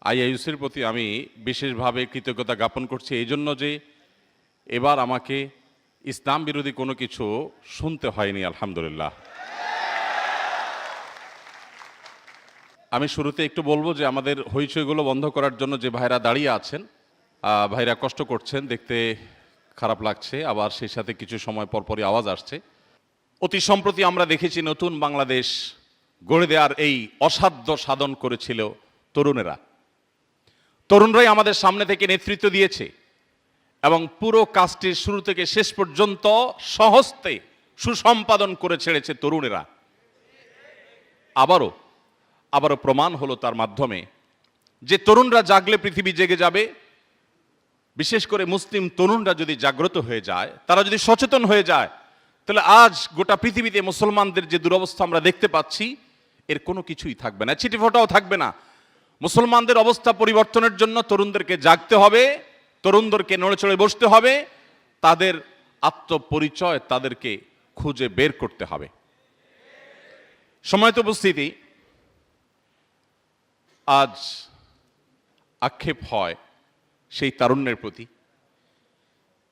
আইআইইউসির প্রতি আমি বিশেষভাবে কৃতজ্ঞতা জ্ঞাপন করছি এই জন্য যে এবার আমাকে ইসলাম বিরোধী কোনো কিছু শুনতে হয়নি, আলহামদুলিল্লাহ। আমি শুরুতে একটু বলবো যে আমাদের হইচইগুলো বন্ধ করার জন্য যে ভাইরা দাঁড়িয়ে আছেন, ভাইরা কষ্ট করছেন, দেখতে খারাপ লাগছে, আবার সেই সাথে কিছু সময় পরপরই আওয়াজ আসছে। অতি সম্প্রতি আমরা দেখেছি নতুন বাংলাদেশ গড়ে দেওয়ার এই অসাধ্য সাধন করেছিল তরুণরাই আমাদের সামনে থেকে নেতৃত্ব দিয়েছে এবং পুরো কাজটির শুরু থেকে শেষ পর্যন্ত সহস্তে সুসম্পাদন করে ছেড়েছে তরুণেরা। আবারও প্রমাণ হলো তার মাধ্যমে যে তরুণরা জাগলে পৃথিবী জেগে যাবে। বিশেষ করে মুসলিম তরুণরা যদি জাগ্রত হয়ে যায়, তারা যদি সচেতন হয়ে যায়, তাহলে আজ গোটা পৃথিবীতে মুসলমানদের যে দুরবস্থা আমরা দেখতে পাচ্ছি এর কোনো কিছুই থাকবে না, ছিটিফোঁটাও থাকবে না। মুসলমানদের অবস্থা পরিবর্তনের জন্য তরুণদেরকে জাগতে হবে, তরুণদেরকে নড়ে চড়ে বসতে হবে, তাদের আত্মপরিচয় তাদেরকে খুঁজে বের করতে হবে। সময়ত উপস্থিতি, আজ আক্ষেপ হয় সেই তারুণ্যের প্রতি,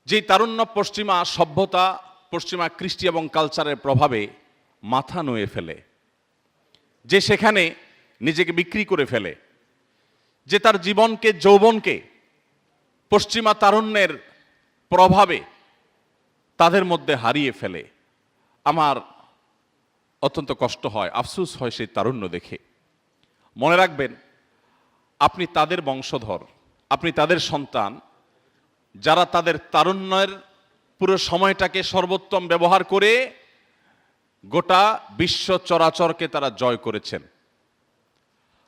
যেই তারুণ্য পশ্চিমা সভ্যতা, পশ্চিমা কৃষ্টি এবং কালচারের প্রভাবে মাথা নুয়ে ফেলে, যে সেখানে নিজেকে বিক্রি করে ফেলে, যে তার জীবনকে, যৌবনকে পশ্চিমা তারুণ্যের প্রভাবে তাদের মধ্যে হারিয়ে ফেলে। আমার অত্যন্ত কষ্ট হয়, আফসোস হয় সেই তারুণ্য দেখে। মনে রাখবেন, আপনি তাদের বংশধর, আপনি তাদের সন্তান, যারা তাদের তারুণ্যের পুরো সময়টাকে সর্বোত্তম ব্যবহার করে গোটা বিশ্ব চরাচরকে তারা জয় করেছেন।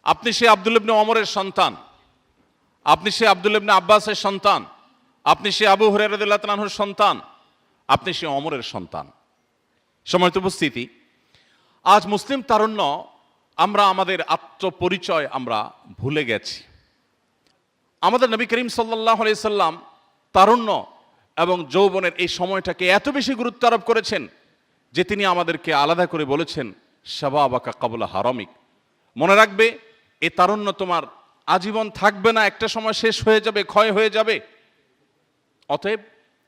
আপনি সে আব্দুল্লাহ ইবনে ওমরের সন্তান, আপনি সে আব্দুল্লাহ ইবনে আব্বাসের সন্তান, আপনি সে আবু হুরায়রা রাদিয়াল্লাহু তাআলা আনহুর সন্তান, আপনি সে ওমরের সন্তান। সম্মানিত উপস্থিতি, আজ মুসলিম তারুণ্য আমরা আমাদের আত্মপরিচয় আমরা ভুলে গেছি। আমাদের নবী করিম সাল্লাল্লাহু আলাইহি সাল্লাম তারুণ্য এবং যৌবনের এই সময়টাকে এত বেশি গুরুত্ব আরোপ করেছেন যে তিনি আমাদেরকে আলাদা করে বলেছেন, শাবাবাকা ক্বাবলা হারামিক। মনে রাখবে, এই তারুণ্য তোমার আজীবন থাকবে না, একটা সময় শেষ হয়ে যাবে, ক্ষয় হয়ে যাবে। অতএব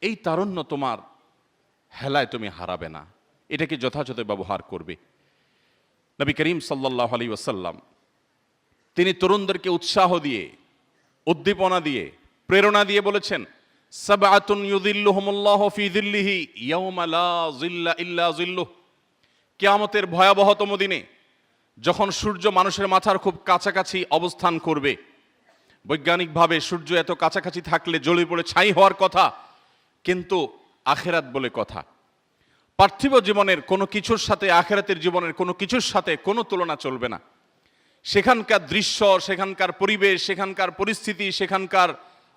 এই তারুণ্য তোমার হেলায় তুমি হারাবে না, এটাকে যথাযথ ব্যবহার করবে। নবী করিম সাল্লাল্লাহু আলাইহি ওয়াসাল্লাম তিনি তরুণদেরকে উৎসাহ দিয়ে, উদ্দীপনা দিয়ে, প্রেরণা দিয়ে বলেছেন, সাবআতুন ইউযিল্লুহুমুল্লাহু ফি যিল্লিহি ইয়াওমা লা যিল্লা ইল্লা যিল্লুহ। কিয়ামতের ভয়াবহতম দিনে যখন সূর্য মানুষের মাথার খুব কাছাকাছি অবস্থান করবে, বৈজ্ঞানিকভাবে সূর্য এত কাছাকাছি থাকলে জ্বলে পড়ে ছাই হওয়ার কথা, কিন্তু আখিরাত বলে কথা। পার্থিব জীবনের কোনো কিছুর সাথে আখিরাতের জীবনের কোনো কিছুর সাথে কোনো তুলনা চলবে না। সেখানকার দৃশ্য, সেখানকার পরিবেশ, সেখানকার পরিস্থিতি, সেখানকার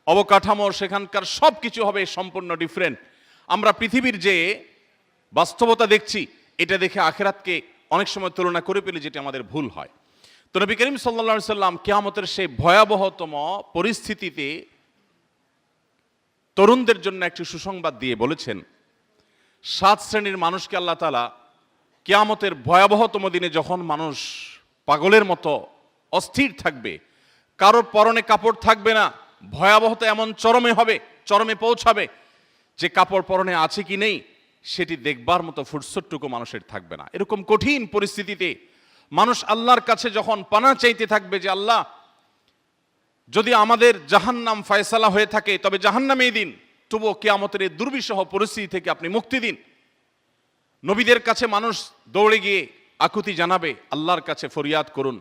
অবকাঠামো, সেখানকার সব কিছু হবে সম্পূর্ণ ডিফারেন্ট। আমরা পৃথিবীর যে বাস্তবতা দেখছি, এটা দেখে আখিরাতকে অনেক সময় তুলনা করে ফেলি, যেটা আমাদের ভুল হয়। তো নবী করিম সাল্লাল্লাহু আলাইহি সাল্লাম কিয়ামতের সেই ভয়াবহতম পরিস্থিতিতে তরুণদের জন্য একটি সুসংবাদ দিয়ে বলেছেন, 7 শ্রেণীর মানুষকে আল্লাহ তাআলা কিয়ামতের ভয়াবহতম দিনে, যখন মানুষ পাগলের মতো অস্থির থাকবে, কারোর পরনে কাপড় থাকবে না, ভয়াবহতা এমন চরমে পৌঁছাবে যে কাপড় পরনে আছে কি নেই সেটি দেখবার মতো ফুরসতটুকু মানুষের থাকবে না। এরকম কঠিন পরিস্থিতিতে মানুষ আল্লাহর কাছে যখন পানা চাইতে থাকবে যে, আল্লাহ, যদি আমাদের জাহান্নাম ফয়সালা হয়ে থাকে তবে জাহান্নামেই দিন, তবুও কিয়ামতের এই দুর্বিষহ পরিস্থিতি থেকে আপনি মুক্তি দিন। নবীদের কাছে মানুষ দৌড়ে গিয়ে আকুতি জানাবে, আল্লাহর কাছে ফরিয়াদ করুন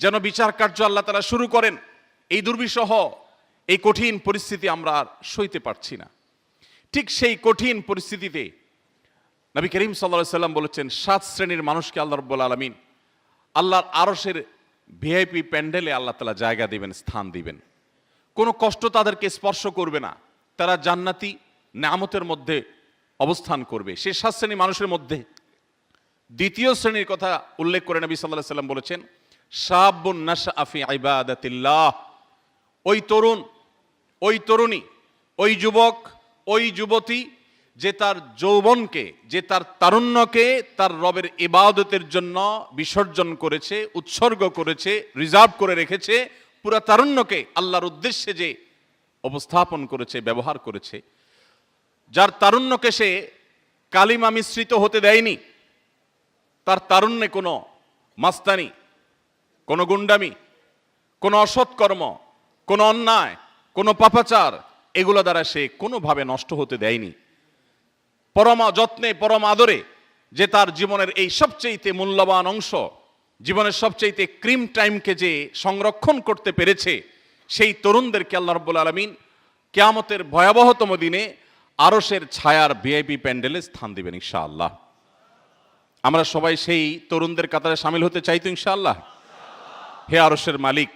যেন বিচার কার্য আল্লাহ তাআলা শুরু করেন। এই দুর্বিষহ, এই কঠিন পরিস্থিতি আমরা আর সইতে পারছি না। ঠিক সেই কঠিন পরিস্থিতিতে নবী করিম সাল্লাল্লাহু আলাইহি সাল্লাম বলেছেন, 7 শ্রেণীর মানুষকে আল্লাহ রাব্বুল আলামিন আল্লাহর আরশের ভিআইপি প্যান্ডেলে আল্লাহ তাআলা জায়গা দিবেন, স্থান দিবেন। কোনো কষ্ট তাদেরকে স্পর্শ করবে না, তারা জান্নাতি নেয়ামতের মধ্যে অবস্থান করবে। সেই 7 শ্রেণীর মানুষের মধ্যে দ্বিতীয় শ্রেণীর কথা উল্লেখ করে নবী সাল্লাল্লাহু আলাইহি সাল্লাম বলেছেন, শাবুন নাশআ ফি ইবাদাতিল্লাহ। ওই তরুণ, ওই তরুণী, ওই যুবক, ওই যুবতী যে তার যৌবনকে, যে তার তারুণ্যকে তার রবের ইবাদতের জন্য বিসর্জন করেছে, উৎসর্গ করেছে, রিজার্ভ করে রেখেছে পুরা তারুণ্যকে আল্লাহর উদ্দেশ্যে যে উপস্থাপন করেছে, ব্যবহার করেছে, যার তারুণ্যকে সে কালিমা মিশ্রিত হতে দেয়নি, তার তারুণ্যে কোনো মাস্তানি, কোনো গুন্ডামি, কোনো অসৎকর্ম, কোনো অন্যায়, কোনো পাপাচার এগুলো দ্বারা সে কোনোভাবে নষ্ট হতে দেয়নি। পরম যত্নে, পরম আদরে যে তার জীবনের এই সবচেয়ে মূল্যবান অংশ, জীবনের সবচেয়ে ক্রিম টাইমকে যে সংরক্ষণ করতে পেরেছে, সেই তরুণদেরকে আল্লাহ রাব্বুল আলামিন কিয়ামতের ভয়াবহতম দিনে আরশের ছায়ার ভিআইপি প্যান্ডেলে স্থান দিবেন ইনশাআল্লাহ। আমরা সবাই সেই তরুণদের কাতারে শামিল হতে চাই তো ইনশাআল্লাহ। হে আরশের মালিক,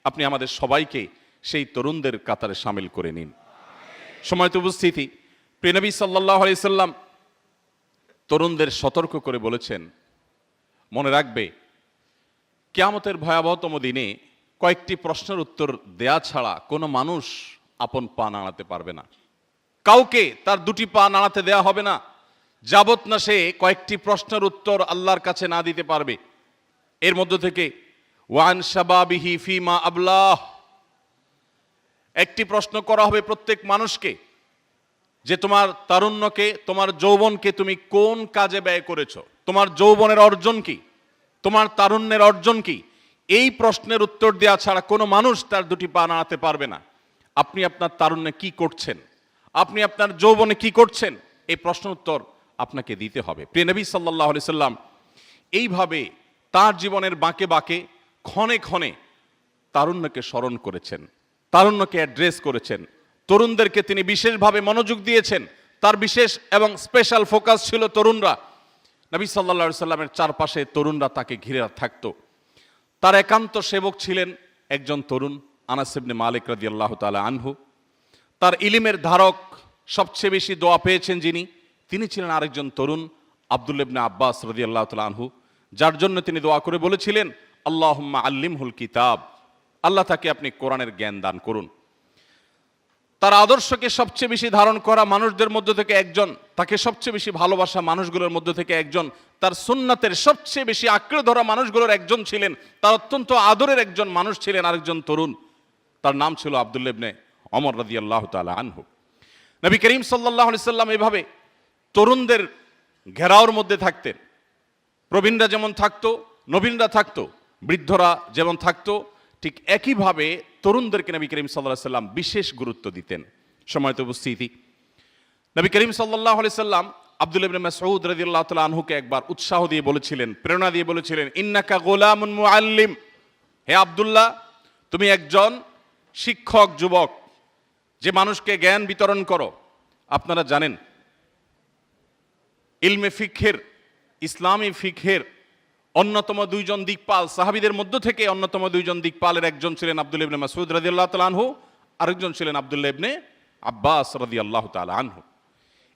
আপনি আমাদের সবাইকে সেই তরুণদের কাতারে শামিল করে নিন। সময়ত উপস্থিতি, প্রিয় নবী সাল্লাল্লাহু আলাইহি সাল্লাম তরুণদের সতর্ক করে বলেছেন, মনে রাখবে কিয়ামতের ভয়াবহতম দিনে কয়েকটি প্রশ্নের উত্তর দেয়া ছাড়া কোনো মানুষ আপন পা নাড়াতে পারবে না। কাউকে তার দুটি পা নাড়াতে দেয়া হবে না যাবত না সে কয়েকটি প্রশ্নের উত্তর আল্লাহর কাছে না দিতে পারবে। এর মধ্য থেকে ওয়ান শাবাবিহি ফিমা আবলাহ, একটি প্রশ্ন করা হবে প্রত্যেক মানুষকে যে তোমার তারুণ্যকে, তোমার যৌবনকে তুমি কোন কাজে ব্যয় করেছো, তোমার যৌবনের অর্জন কি, তোমার তারুণ্যের অর্জন কি। এই প্রশ্নের উত্তর দেওয়া ছাড়া কোনো মানুষ তার দুটি পা নাড়াতে পারবে না। আপনি আপনার তারুণ্যে কি করছেন, আপনি আপনার যৌবনে কি করছেন, এই প্রশ্ন উত্তর আপনাকে দিতে হবে। প্রিয় নবী সাল্লাল্লাহু আলাইহি সাল্লাম এইভাবে তার জীবনের বাঁকে বাঁকে ক্ষণে ক্ষণে তারুণ্যকে স্মরণ করেছেন, তারুণ্যকে অ্যাড্রেস করেছেন। তরুণদেরকে তিনি বিশেষভাবে মনোযোগ দিয়েছেন, তার বিশেষ এবং স্পেশাল ফোকাস ছিল তরুণরা। নবী সাল্লাল্লাহু আলাইহি সাল্লামের চারপাশে তরুণরা তাকে ঘিরে থাকতো। তার একান্ত সেবক ছিলেন একজন তরুণ, আনাস ইবনে মালিক রাদিয়াল্লাহু তাআলা আনহু। তার ইলমের ধারক, সবচেয়ে বেশি দোয়া পেয়েছেন যিনি, তিনি ছিলেন আরেকজন তরুণ, আব্দুল্লাহ ইবনে আব্বাস রাদিয়াল্লাহু তাআলা আনহু, যার জন্য তিনি দোয়া করে বলেছিলেন, আল্লাহুম্মা আল্লিমহুল কিতাব, আল্লাহ তাকে আপনি কোরআনের জ্ঞান দান করুন। তার আদর্শকে সবচেয়ে বেশি ধারণ করা মানুষদের মধ্য থেকে একজন, তাকে সবচেয়ে বেশি ভালোবাসা মানুষগুলোর মধ্য থেকে একজন, তার সুন্নাতের সবচেয়ে বেশি আঁকড়ে ধরা মানুষগুলোর একজন ছিলেন, তার অত্যন্ত আদরের একজন মানুষ ছিলেন আরেকজন তরুণ, তার নাম ছিল আব্দুল্লাহ ইবনে ওমর রাদিয়াল্লাহু তাআলা আনহু। নবী করিম সাল্লাল্লাহু আলাইহি সাল্লাম এভাবে তরুণদের ঘেরাওর মধ্যে থাকতেন। প্রবীণরা যেমন থাকতো, নবীনরা থাকতো, বৃদ্ধরা যেমন থাকতো, ঠিক একইভাবে তরুণদেরকে নবী করিম সাল্লাল্লাহু আলাইহি সাল্লাম বিশেষ গুরুত্ব দিতেন। সময়ত উপস্থিতি, নবী করিম সাল্লাল্লাহু আলাইহি সাল্লাম আব্দুল্লাহ ইবনে মাসউদ রাদিয়াল্লাহু তাআলা আনহুকে একবার উৎসাহ দিয়ে বলেছিলেন, প্রেরণা দিয়ে বলেছিলেন, ইন্নাকা গোলামুন মুআল্লিম, হে আব্দুল্লাহ তুমি একজন শিক্ষক যুবক, যে মানুষকে জ্ঞান বিতরণ করো। আপনারা জানেন ইলমে ফিকহের, ইসলামী ফিকহের অন্যতম দুইজন দিকপাল, সাহাবীদের মধ্য থেকে অন্যতম দুইজন দিকপালের একজন ছিলেন আব্দুল্লাহ ইবনে মাসউদ রাদিয়াল্লাহু তাআলা আনহু, আরেকজন ছিলেন আব্দুল্লাহ ইবনে আব্বাস রাদিয়াল্লাহু তাআলা আনহু।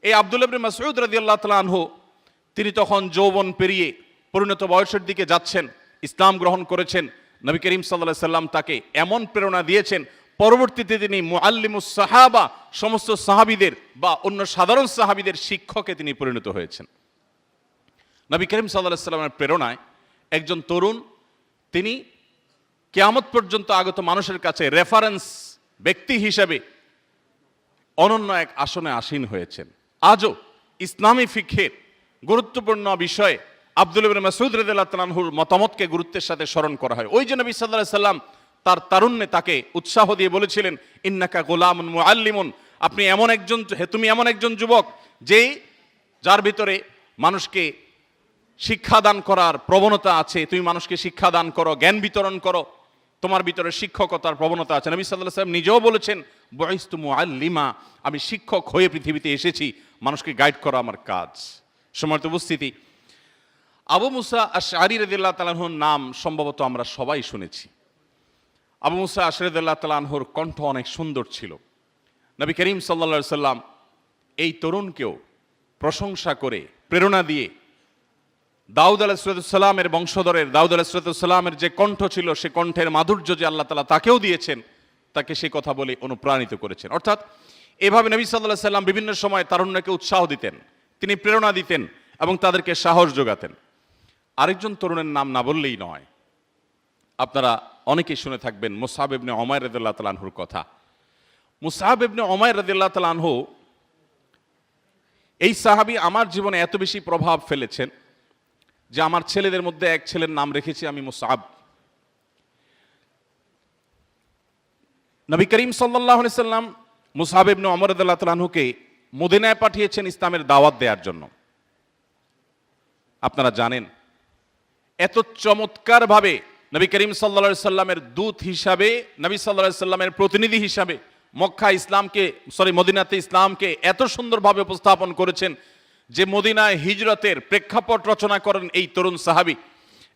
এই আব্দুল্লাহ ইবনে মাসউদ রাদিয়াল্লাহু তাআলা আনহু তিনি তখন যৌবন পেরিয়ে পরিণত বয়সের দিকে যাচ্ছেন, ইসলাম গ্রহণ করেছেন। নবী করিম সাল্লাল্লাহু আলাইহি সাল্লাম তাকে এমন প্রেরণা দিয়েছেন, পরবর্তীতে তিনি মুআল্লিমুস সাহাবা, সমস্ত সাহাবীদের বা অন্য সাধারণ সাহাবীদের শিক্ষকে তিনি পরিণত হয়েছেন। নবী করিম সাল্লাল্লাহু আলাইহি সাল্লামের প্রেরণায় একজন তরুণ, তিনি কিয়ামত পর্যন্ত আগত মানুষের কাছে রেফারেন্স ব্যক্তি হিসেবে অনন্য এক আসনে আসীন হয়েছেন। আজও ইসলামী ফিকহের গুরুত্বপূর্ণ বিষয়ে আব্দুল্লাহ ইবনে মাসউদ রাদিয়াল্লাহু তাআলা আনহুর মতামতকে গুরুত্বের সাথে স্মরণ করা হয়। ওই যে নবী সাল্লাল্লাহু আলাইহি সাল্লাম তার তারুণ্যে তাকে উৎসাহ দিয়ে বলেছিলেন, ইন্নাকা গোলামুন মুআল্লিমুন, আপনি এমন একজন, তুমি এমন একজন যুবক যে যার ভিতরে মানুষকে শিক্ষাদান করার প্রবণতা আছে, তুমি মানুষকে শিক্ষা দান করো, জ্ঞান বিতরণ করো, তোমার ভিতরে শিক্ষকতার প্রবণতা আছে। নবী সাল্লাল্লাহু আলাইহি ওয়াসাল্লাম নিজেও বলেছেন, বুইস্তু মুআল্লিমা, আমি শিক্ষক হয়ে পৃথিবীতে এসেছি, মানুষকে গাইড করা আমার কাজ। সম্মানিত উপস্থিতি, আবু মুসা আশআরী রাদিয়াল্লাহু তাআলা আনহুর নাম সম্ভবত আমরা সবাই শুনেছি। আবু মুসা আশআরী রাদিয়াল্লাহু তাআলা আনহুর কণ্ঠ অনেক সুন্দর ছিল। নবী করিম সাল্লাল্লাহু আলাইহি ওয়াসাল্লাম এই তরুণকেও প্রশংসা করে প্রেরণা দিয়ে দাউদ আলাইহিস সালামের বংশধরের, দাউদ আলাইহিস সালামের যে কণ্ঠ ছিল, সে কণ্ঠের মাধুর্য যে আল্লাহ তাআলা তাকেও দিয়েছেন, তাকে সেই কথা বলে অনুপ্রাণিত করেছেন। অর্থাৎ এভাবে নবী সাল্লাল্লাহু আলাইহি সাল্লাম বিভিন্ন সময় তারুণ্যকে উৎসাহ দিতেন, তিনি প্রেরণা দিতেন এবং তাদেরকে সাহস যোগাতেন। আরেকজন তরুণের নাম না বললেই নয়, আপনারা অনেকেই শুনে থাকবেন মুসআব ইবনে উমাইর রাদিয়াল্লাহু তাআলা আনহুর কথা। মুসআব ইবনে উমাইর রাদিয়াল্লাহু তাআলা আনহু এই সাহাবী আমার জীবনে এত বেশি প্রভাব ফেলেছেন যে আমার ছেলেদের মধ্যে এক ছেলের নাম রেখেছি আমি মুসআব। নবী করিম সাল্লাল্লাহু আলাইহি সাল্লাম মুসআব ইবনে উমাইর রাদিয়াল্লাহু তাআলা আনহুকে মদিনায় পাঠিয়েছেন ইসলামের দাওয়াত দেওয়ার জন্য। আপনারা জানেন এত চমৎকারভাবে নবী করিম সাল্লাল্লাহু আলাইহি সাল্লামের দূত হিসাবে, নবী সাল্লাল্লাহু আলাইহি সাল্লামের প্রতিনিধি হিসাবে মদিনাতে ইসলামকে এত সুন্দরভাবে উপস্থাপন করেছেন যে মদিনায় হিজরতের প্রেক্ষাপট রচনা করেন এই তরুণ সাহাবী,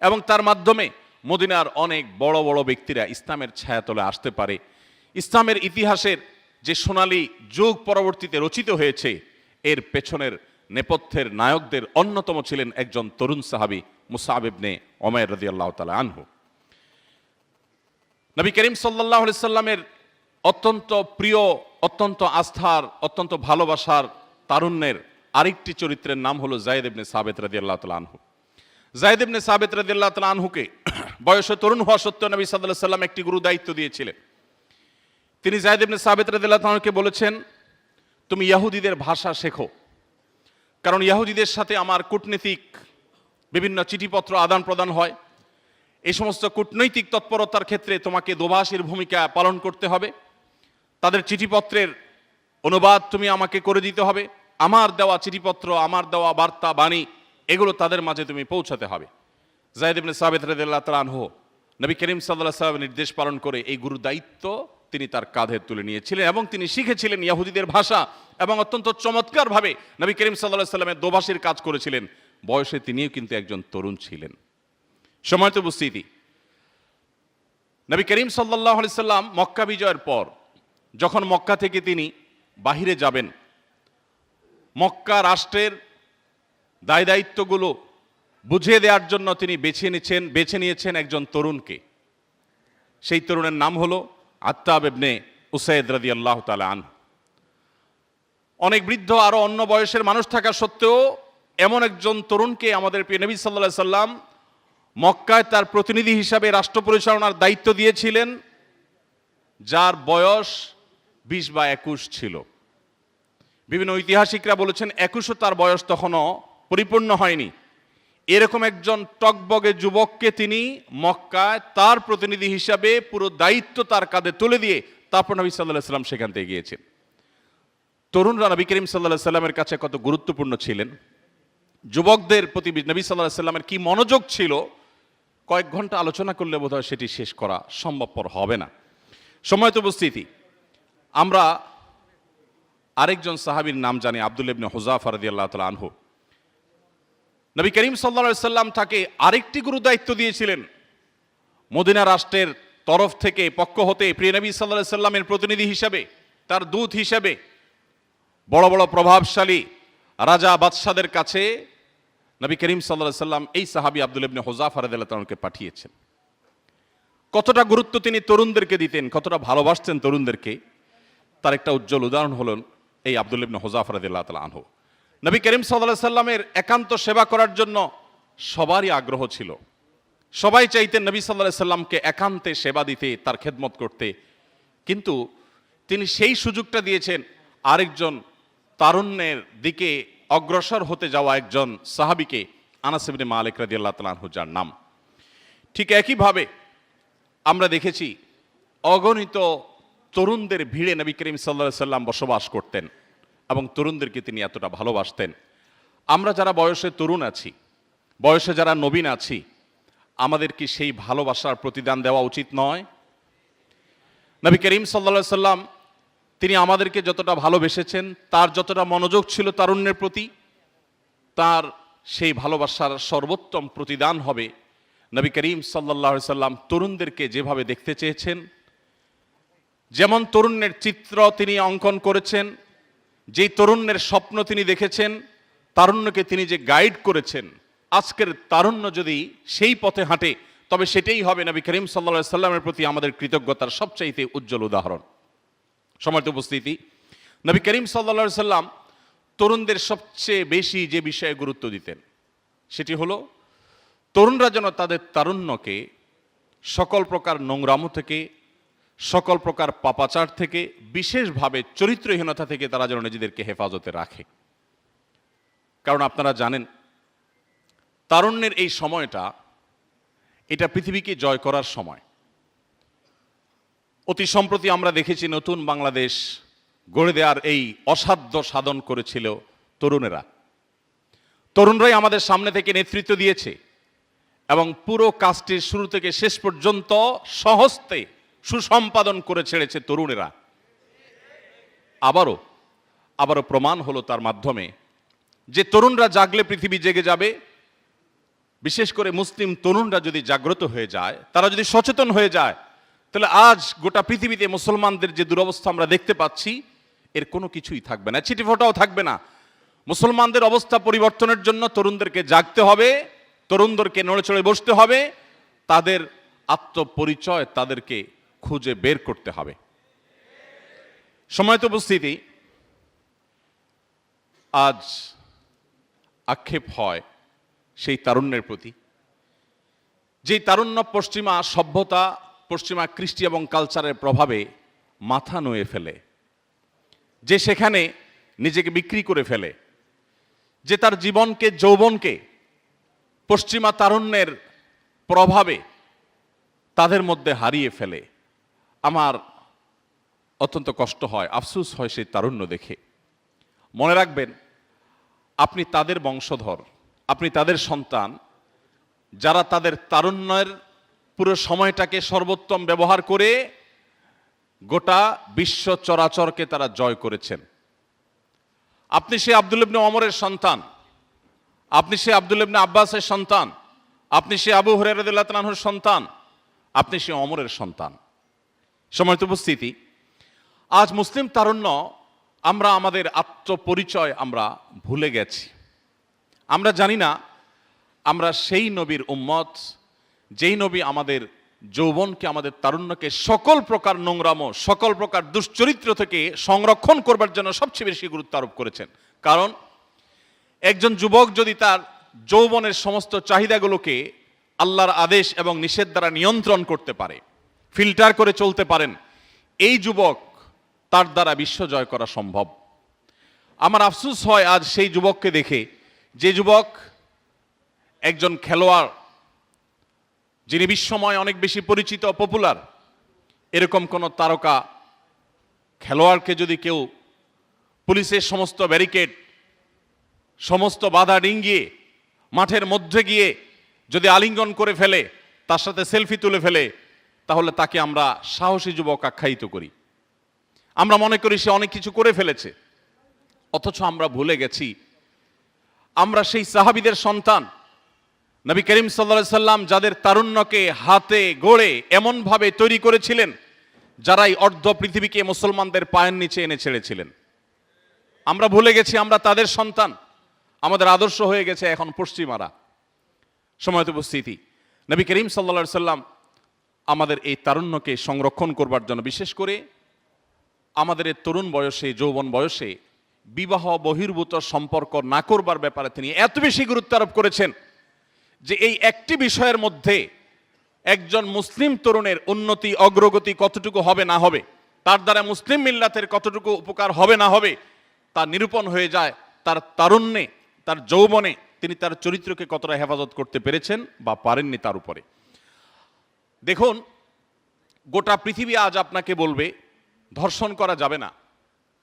এবং তার মাধ্যমে মদিনার অনেক বড় বড় ব্যক্তিরা ইসলামের ছায়াতলে আসতে পারে। ইসলামের ইতিহাসের যে সোনালী যুগ পরবর্তীতে রচিত হয়েছে এর পেছনের নেপথ্যের নায়কদের অন্যতম ছিলেন একজন তরুণ সাহাবী মুসআব ইবনে উমাইর রাদিয়াল্লাহু তাআলা আনহু। নবী করিম সাল্লাল্লাহু আলাইহি সাল্লামের অত্যন্ত প্রিয়, অত্যন্ত আস্থার, অত্যন্ত ভালোবাসার তারুণ্যের আরেকটি চরিত্রের নাম হলো যায়েদ ইবনে সাবিত রাদিয়াল্লাহু তাআলা আনহু। যায়েদ ইবনে সাবিত রাদিয়াল্লাহু তাআলা আনহুকে বয়সে তরুণ হওয়া সত্ত্বেও নবী সাল্লাল্লাহু আলাইহি সাল্লাম একটি গুরু দায়িত্ব দিয়েছিলেন। তিনি যায়েদ ইবনে সাবিত রাদিয়াল্লাহু তাআলা আনহুকে বলেছেন, তুমি ইহুদিদের ভাষা শেখো, কারণ ইহুদিদের সাথে আমার কূটনীতিক বিভিন্ন চিঠিপত্র আদান প্রদান হয়। এই সমস্ত কূটনৈতিক তৎপরতার ক্ষেত্রে তোমাকে দোভাষীর ভূমিকা পালন করতে হবে। তাদের চিঠিপত্রের অনুবাদ তুমি আমাকে করে দিতে হবে। আমার দেওয়া চিঠিপত্র, আমার দেওয়া বার্তা বাণী এগুলো তাদের মাঝে তুমি পৌঁছাতে হবে। যায়েদ ইবনে সাবিত রাদিয়াল্লাহু তাআলা আনহু নবী করিম সাল্লাল্লাহু আলাইহি ওয়াসাল্লামের নির্দেশ পালন করে এই গুরু দায়িত্ব তিনি তার কাঁধে তুলে নিয়েছিলেন, এবং তিনি শিখেছিলেন ইহুদিদের ভাষা এবং অত্যন্ত চমৎকারভাবে নবী করিম সাল্লাল্লাহু আলাইহি ওয়াসাল্লামের দোভাষীর কাজ করেছিলেন। বয়সে তিনিও কিন্তু একজন তরুণ ছিলেন। সময়ত উপস্থিতি, নবী করিম সাল্লাল্লাহু আলাইহি সাল্লাম মক্কা বিজয়ের পর যখন মক্কা থেকে তিনি বাহিরে যাবেন, মক্কা রাষ্ট্রের দায় দায়িত্বগুলো বুঝিয়ে দেওয়ার জন্য তিনি বেছে নিয়েছেন একজন তরুণকে। সেই তরুণের নাম হলো আত্তাব ইবনে উসাইদ রাদিয়াল্লাহু তাআলা আনহু। অনেক বৃদ্ধ আরো অন্য বয়সের মানুষ থাকা সত্ত্বেও এমন একজন তরুণকে আমাদের প্রিয় নবী সাল্লাল্লাহু আলাইহি সাল্লাম মক্কায় তার প্রতিনিধি হিসাবে রাষ্ট্র পরিচালনার দায়িত্ব দিয়েছিলেন, যার বয়স 20 বা 21 ছিল। বিভিন্ন ঐতিহাসিকরা বলেছেন 21ও তার বয়স তখনও পরিপূর্ণ হয়নি। এরকম একজন টকবগে যুবককে তিনি মক্কায় তার প্রতিনিধি হিসাবে পুরো দায়িত্ব তার কাঁধে তুলে দিয়ে তারপর নবী সাল্লাল্লাহু আলাইহি সাল্লাম সেখান থেকে গিয়েছেন। তরুণরা নবী করিম সাল্লাল্লাহু আলাইহি সাল্লামের কাছে কত গুরুত্বপূর্ণ ছিলেন, যুবকদের প্রতি নবী সাল্লাল্লাহু আলাইহি সাল্লামের কি মনোযোগ ছিল, কয়েক ঘন্টা আলোচনা করলে বোধহয় সেটি শেষ করা সম্ভবপর হবে না। সময়ত উপস্থিতি, আমরা আরেকজন সাহাবীর নাম জানি, আব্দুল্লাহ ইবনে হুযাফা রাদিয়াল্লাহু তাআলা আনহু। নবী করিম সাল্লাল্লাহু আলাইহি সাল্লাম তাকে আরেকটি গুরু দায়িত্ব দিয়েছিলেন। মদিনা রাষ্ট্রের তরফ থেকে, পক্ষ হতে প্রিয় নবী সাল্লাল্লাহু আলাইহি সাল্লামের প্রতিনিধি হিসাবে, তার দূত হিসাবে বড় বড় প্রভাবশালী রাজা বাদশাদের কাছে নবী করিম সাল্লাল্লাহু আলাইহি সাল্লাম এই সাহাবী আব্দুল্লাহ ইবনে হুযাফা রাদিয়াল্লাহু তাআলা আনহুকে পাঠিয়েছেন। কতটা গুরুত্ব তিনি তরুণদেরকে দিতেন, কতটা ভালোবাসতেন তরুণদেরকে, তার একটা উজ্জ্বল উদাহরণ হলেন এই আব্দুল্লাহ ইবনে হুযাফা রাদিয়াল্লাহু তাআলা আনহু। নবী করিম সাল্লাল্লাহু আলাইহি সাল্লামের একান্ত সেবা করার জন্য সবারই আগ্রহ ছিল। সবাই চাইতেন নবী সাল্লাল্লাহু আলাইহি সাল্লামকে একান্তে সেবা দিতে, তার খেদমত করতে। কিন্তু তিনি সেই সুযোগটা দিয়েছেন আরেকজন তারুণ্যের দিকে অগ্রসর হতে যাওয়া একজন সাহাবীকে, আনাস ইবনে মালিক রাদিয়াল্লাহু তাআলা আনহু, যার নাম। ঠিক একইভাবে আমরা দেখেছি অগণিত তরুণদের ভিড়ে নবী করিম সাল্লাল্লাহু আলাইহি সাল্লাম বসবাস করতেন এবং তরুণদেরকে তিনি এতটা ভালোবাসতেন। আমরা যারা বয়সে তরুণ আছি, বয়সে যারা নবীন আছি, আমাদের কি সেই ভালোবাসার প্রতিদান দেওয়া উচিত নয়? নবী করিম সাল্লাল্লাহু আলাইহি সাল্লাম তিনি আমাদেরকে যতটা ভালোবেসেছেন, তার যতটা মনোযোগ ছিল তারুণ্যের প্রতি, তার সেই ভালোবাসার সর্বোত্তম প্রতিদান হবে নবী করিম সাল্লাল্লাহু আলাইহি সাল্লাম তরুণদেরকে যেভাবে দেখতে চেয়েছেন, যেমন তরুণের চিত্র তিনি অঙ্কন করেছেন, যেই তরুণের স্বপ্ন তিনি দেখেছেন, তারুণ্যকে তিনি যে গাইড করেছেন, আজকের তারুণ্য যদি সেই পথে হাঁটে তবে সেটাই হবে নবী করিম সাল্লাল্লাহু আলাইহি সাল্লামের প্রতি আমাদের কৃতজ্ঞতার সবচাইতে উজ্জ্বল উদাহরণ। সম্মানিত উপস্থিতি, নবী করিম সাল্লাল্লাহু আলাইহি সাল্লাম তরুণদের সবচেয়ে বেশি যে বিষয়ে গুরুত্ব দিতেন সেটি হলো তরুণরা যেন তাদের তারুণ্যকে সকল প্রকার নোংরামো থেকে, সকল প্রকার পাপাচার থেকে, বিশেষভাবে চরিত্রহীনতা থেকে তারা যেন নিজেদেরকে হেফাজতে রাখে। কারণ আপনারা জানেন, তারুণ্যের এই সময়টা, এটা পৃথিবীকে জয় করার সময়। অতি সম্প্রতি আমরা দেখেছি নতুন বাংলাদেশ গড়ে দেওয়ার এই অসাধ্য সাধন করেছিল তরুণেরা। তরুণরাই আমাদের সামনে থেকে নেতৃত্ব দিয়েছে এবং পুরো কাজটির শুরু থেকে শেষ পর্যন্ত সহস্তে সুসম্পাদন করে ছেড়েছে তরুণেরা। আবারও প্রমাণ হলো তার মাধ্যমে যে তরুণরা জাগলে পৃথিবী জেগে যাবে। বিশেষ করে মুসলিম তরুণরা যদি জাগ্রত হয়ে যায়, তারা যদি সচেতন হয়ে যায়, তাহলে আজ গোটা পৃথিবীতে মুসলমানদের যে দুরবস্থা আমরা দেখতে পাচ্ছি, এর কোনো কিছুই থাকবে না, ছিটিফোঁটাও থাকবে না। মুসলমানদের অবস্থা পরিবর্তনের জন্য তরুণদেরকে জাগতে হবে, তরুণদেরকে নড়ে চড়ে বসতে হবে, তাদের আত্মপরিচয় তাদেরকে খুঁজে বের করতে হবে। সময়ত উপস্থিতি, আজ আক্ষেপ হয় সেই তারুণ্যের প্রতি, যেই তারুণ্য পশ্চিমা সভ্যতা, পশ্চিমা কৃষ্টি এবং কালচারের প্রভাবে মাথা নুয়ে ফেলে, যে সেখানে নিজেকে বিক্রি করে ফেলে, যে তার জীবনকে, যৌবনকে পশ্চিমা তারুণ্যের প্রভাবে তাদের মধ্যে হারিয়ে ফেলে। আমার অত্যন্ত কষ্ট হয়, আফসোস হয় সেই তারুণ্য দেখে। মনে রাখবেন, আপনি তাদের বংশধর, আপনি তাদের সন্তান, যারা তাদের তারুণ্যের পুরো সময়টাকে সর্বোত্তম ব্যবহার করে গোটা বিশ্ব চরাচরকে তারা জয় করেছেন। আপনি সে আব্দুল্লাহ ইবনে ওমরের সন্তান, আপনি সে আব্দুল্লাহ ইবনে আব্বাসের সন্তান, আপনি সে আবু হুরায়রা রাদিয়াল্লাহু তাআলা আনহুর সন্তান, আপনি সে ওমরের সন্তান। সম্মানিত উপস্থিতি, আজ মুসলিম তারুণ্য আমরা আমাদের আত্মপরিচয় আমরা ভুলে গেছি। আমরা জানি না আমরা সেই নবীর উম্মত, যেই নবী আমাদের যৌবনকে, আমাদের তারুণ্যকে সকল প্রকার নোংরামো, সকল প্রকার দুশ্চরিত্র থেকে সংরক্ষণ করবার জন্য সবচেয়ে বেশি গুরুত্ব আরোপ করেছেন। কারণ একজন যুবক যদি তার যৌবনের সমস্ত চাহিদাগুলোকে আল্লাহর আদেশ এবং নিষেধ দ্বারা নিয়ন্ত্রণ করতে পারে, ফিল্টার করে চলতে পারেন, এই যুবক, তার দ্বারা বিশ্ব জয় করা সম্ভব। আমার আফসোস হয় আজ সেই যুবককে দেখে, যে যুবক একজন খেলোয়াড়, যিনি বিশ্বময় অনেক বেশি পরিচিত, পপুলার, এরকম কোন তারকা খেলোয়াড়কে যদি কেউ পুলিশের সমস্ত ব্যারিকেড, সমস্ত বাধা ডিঙ্গিয়ে মাঠের মধ্যে গিয়ে যদি আলিঙ্গন করে ফেলে, তার সাথে সেলফি তুলে ফেলে, তাহলে তাকে আমরা সাহসী যুবক আখ্যায়িত করি। আমরা মনে করি সে অনেক কিছু করে ফেলেছে, অথচ আমরা ভুলে গেছি আমরা সেই সাহাবীদের সন্তান, নবী করিম সাল্লাল্লাহু আলাইহি সাল্লাম যাদের তারুণ্যকে হাতে গড়ে এমনভাবে তৈরি করেছিলেন, যারাই অর্ধ পৃথিবীকে মুসলমানদের পায়ের নিচে এনে ছেড়েছিলেন। আমরা ভুলে গেছি আমরা তাদের সন্তান, আমাদের আদর্শ হয়ে গেছে এখন পশ্চিমারা। সময়ত উপস্থিতি, নবী করিম সাল্লাল্লাহু আলাইহি সাল্লাম আমাদের এই তারুণ্যকে সংরক্ষণ করবার জন্য, বিশেষ করে আমাদের এই তরুণ বয়সে, যৌবন বয়সে বিবাহ বহির্ভূত সম্পর্ক না করবার ব্যাপারে তিনি এত বেশি গুরুত্ব আরোপ করেছেন যে এই একটি বিষয়ের মধ্যে একজন মুসলিম তরুণের উন্নতি, অগ্রগতি কতটুকু হবে না হবে, তার দ্বারা মুসলিম মিল্লাতের কতটুকু উপকার হবে না হবে, তা নিরূপণ হয়ে যায় তার তারুণ্যে, তার যৌবনে তিনি তার চরিত্রকে কতটা হেফাজত করতে পেরেছেন বা পারেননি তার উপরে। দেখুন, গোটা পৃথিবী আজ আপনাকে বলবে ধর্ষণ করা যাবে না,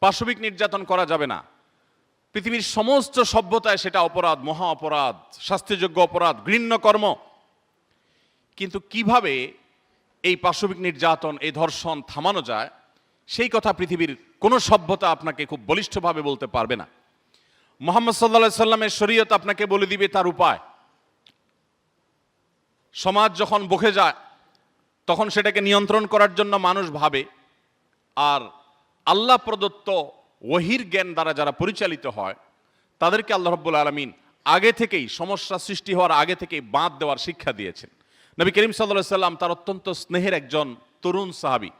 পাশবিক নির্যাতন করা যাবে না। পৃথিবীর সমস্ত সভ্যতায় সেটা অপরাধ, মহা অপরাধ, শাস্তিযোগ্য অপরাধ, ঘৃণ্য কর্ম। কিন্তু কিভাবে এই পাশবিক নির্যাতন, এই ধর্ষণ থামানো যায়, সেই কথা পৃথিবীর কোনো সভ্যতা আপনাকে খুব বলিষ্ঠভাবে বলতে পারবে না। মুহাম্মদ সাল্লাল্লাহু আলাইহি সাল্লামের শরীয়ত আপনাকে বলে দিবে তার উপায়। সমাজ যখন বকে যায়, তখন সেটাকে নিয়ন্ত্রণ করার জন্য মানুষ ভাবে, আর আল্লাহ প্রদত্ত ওহীর জ্ঞান দ্বারা যারা পরিচালিত হয়, তাদেরকে আল্লাহ রাব্বুল আলামিন আগে থেকেই, সমস্যা সৃষ্টি হওয়ার আগে থেকেই বাঁধ দেওয়ার শিক্ষা দিয়েছেন। নবী করিম সাল্লাল্লাহু আলাইহি সাল্লাম তার অত্যন্ত স্নেহের একজন তরুণ সাহাবী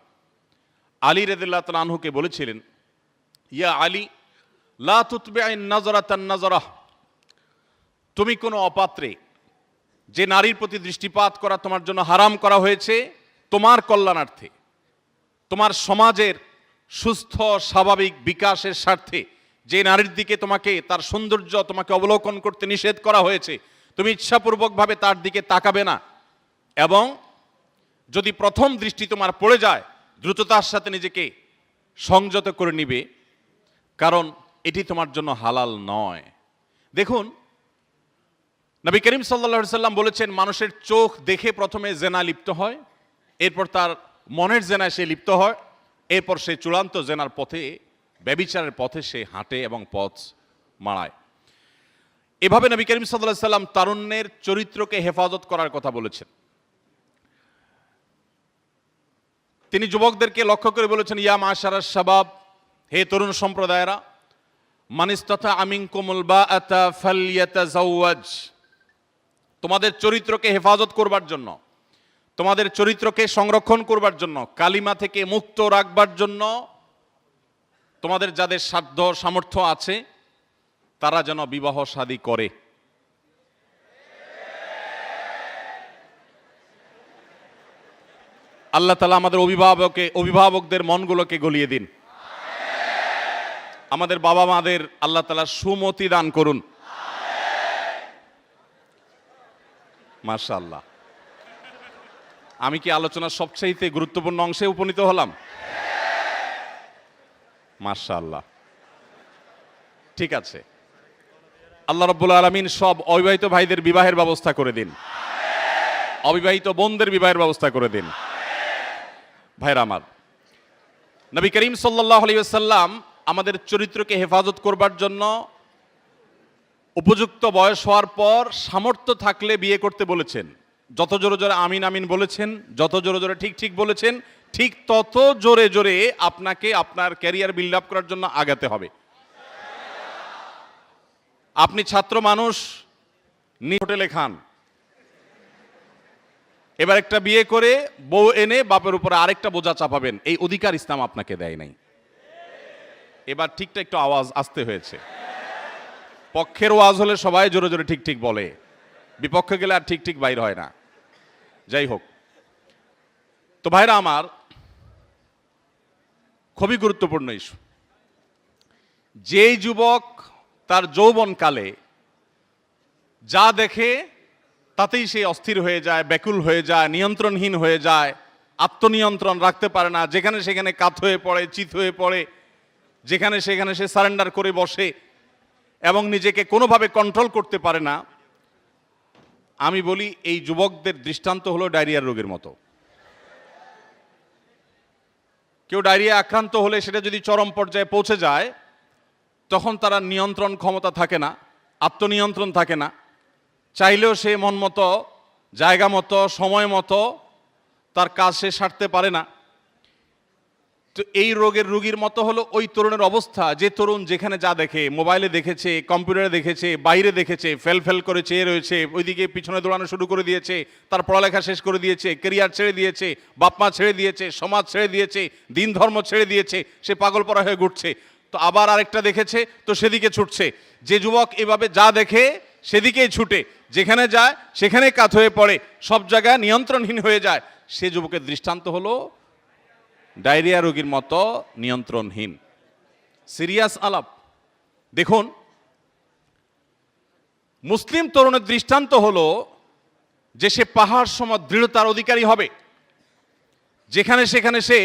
আলী রাদিয়াল্লাহু তাআলা আনহুকে বলেছিলেন, ইয়া আলী, লা তুতবি'ন নাযরাতান নাযরাহ, তুমি কোনো অপাত্রে যে নারীর প্রতি দৃষ্টিপাত করা তোমার জন্য হারাম করা হয়েছে তোমার কল্যাণার্থে, তোমার সমাজের সুস্থ স্বাভাবিক বিকাশের স্বার্থে। যে নারীর দিকে তোমাকে, তার সৌন্দর্য তোমাকে অবলোকন করতে নিষেধ করা হয়েছে, তুমি ইচ্ছাপূর্বকভাবে তার দিকে তাকাবে না, এবং যদি প্রথম দৃষ্টি তোমার পড়ে যায় দ্রুততার সাথে নিজেকে সংযত করে নিবে, কারণ এটি তোমার জন্য হালাল নয়। দেখুন, নবী করিম সাল্লাল্লাহু আলাইহি সাল্লাম বলেছেন, মানুষের চোখ দেখে প্রথমে জেনা লিপ্ত হয়, এরপর তার মনের জেনায় সে লিপ্ত হয়, এরপর সে চূড়ান্ত জেনার পথে, ব্যভিচারের পথে সে হাঁটে এবং পথ মাড়ায়। এভাবে নবী করিম সাল্লাল্লাহু আলাইহি সাল্লাম তারুণ্যের চরিত্রকে হেফাজত করার কথা বলেছেন। তিনি যুবকদেরকে লক্ষ্য করে বলেছেন, ইয়া মাশারাশ শাবাব, হে তরুণ সম্প্রদায়েরা, মান ইসতাতা মিনকুমুল বাআতা ফালইয়াতাযাওয়াজ, তোমাদের চরিত্রকে হেফাজত করবার জন্য, তোমাদের চরিত্রকে সংরক্ষণ করবার জন্য, কালিমা থেকে মুক্ত রাখবার জন্য তোমাদের যাদের সাধ্য সামর্থ্য আছে তারা যেন বিবাহ শাদী করে। আল্লাহ তাআলা আমাদের অভিভাবকদের মনগুলোকে গলিয়ে দিন। আমাদের বাবা মাদের আল্লাহ তাআলা সুমতি দান করুন। মাশাআল্লাহ। আমি কি আলোচনার সবচেয়ে গুরুত্বপূর্ণ অংশে উপনীত হলাম? মাশাআল্লাহ। ঠিক আছে, আল্লাহ রাব্বুল আলামিন সব অবিবাহিত ভাইদের বিবাহের ব্যবস্থা করে দিন, অবিবাহিত বোনদের বিবাহের ব্যবস্থা করে দিন। ভাইরা আমার, নবী করিম সাল্লাল্লাহু আলাইহি ওয়াসাল্লাম আমাদের চরিত্রকে হেফাজত করবার জন্য উপযুক্ত বয়স হওয়ার পর সামর্থ্য থাকলে বিয়ে করতে বলেছেন। যত জোরে জোরে আমিন আমিন বলেছেন, যত জোরে জোরে ঠিক ঠিক বলেছেন, ঠিক তত জোরে জোরে আপনাকে আপনার ক্যারিয়ার বিল্ড আপ করার জন্য আগাতে হবে। আপনি ছাত্র মানুষ, হোটেলে খান, এবার একটা বিয়ে করে বউ এনে বাপের উপরে আরেকটা বোঝা চাপাবেন, এই অধিকার ইসলাম আপনাকে দেয় নাই। এবার ঠিকটা একটু আওয়াজ আসতে হয়েছে। পক্ষের ওয়াজ হলে সবাই জোরে জোরে ঠিক ঠিক বলে, বিপক্ষে গেলে আর ঠিক ঠিক বাইর হয় না। যাই হোক, তো ভাইরা আমার, খুবই গুরুত্বপূর্ণ ইস্যু। যেই যুবক তার যৌবনকালে যা দেখে তাতেই সে অস্থির হয়ে যায়, ব্যাকুল হয়ে যায়, নিয়ন্ত্রণহীন হয়ে যায়, আত্মনিয়ন্ত্রণ রাখতে পারে না, যেখানে সেখানে কাত হয়ে পড়ে, চিত হয়ে পড়ে, যেখানে সেখানে সে সারেন্ডার করে বসে এবং নিজেকে কোনোভাবে কন্ট্রোল করতে পারে না, আমি বলি এই যুবকদের দৃষ্টান্ত হলো ডায়রিয়ার রোগের মতো। কেউ ডায়রিয়া আক্রান্ত হলে সেটা যদি চরম পর্যায়ে পৌঁছে যায়, তখন তারা নিয়ন্ত্রণ ক্ষমতা থাকে না, আত্মনিয়ন্ত্রণ থাকে না, চাইলেও সে মন মতো, জায়গা মতো, সময় মতো তার কাজ সে সারতে পারে না। তো এই রোগের রোগীর মতো হলো ওই তরুণের অবস্থা, যে তরুণ যেখানে যা দেখে, মোবাইলে দেখেছে, কম্পিউটারে দেখেছে, বাইরে দেখেছে, ফেল ফেল করে চেয়ে রয়েছে, ওইদিকে পিছনে দৌড়ানো শুরু করে দিয়েছে, তার পড়ালেখা শেষ করে দিয়েছে, কেরিয়ার ছেড়ে দিয়েছে, বাপমা ছেড়ে দিয়েছে, সমাজ ছেড়ে দিয়েছে, দিন ধর্ম ছেড়ে দিয়েছে, সে পাগল পড়া হয়ে ঘুরছে। তো আবার আরেকটা দেখেছে, তো সেদিকে ছুটছে। যে যুবক এভাবে যা দেখে সেদিকেই ছুটে, যেখানে যায় সেখানে কাত হয়ে পড়ে, সব জায়গায় নিয়ন্ত্রণহীন হয়ে যায়, সে যুবকের দৃষ্টান্ত হলো ডায়রিয়া রোগীর মতো নিয়ন্ত্রণহীন। সিরিয়াস আলাপ। দেখুন, মুসলিম তরুণের দৃষ্টান্ত হলো যে সে পাহাড় সম দৃঢ়তার অধিকারী হবে, যেখানে সেখানে সে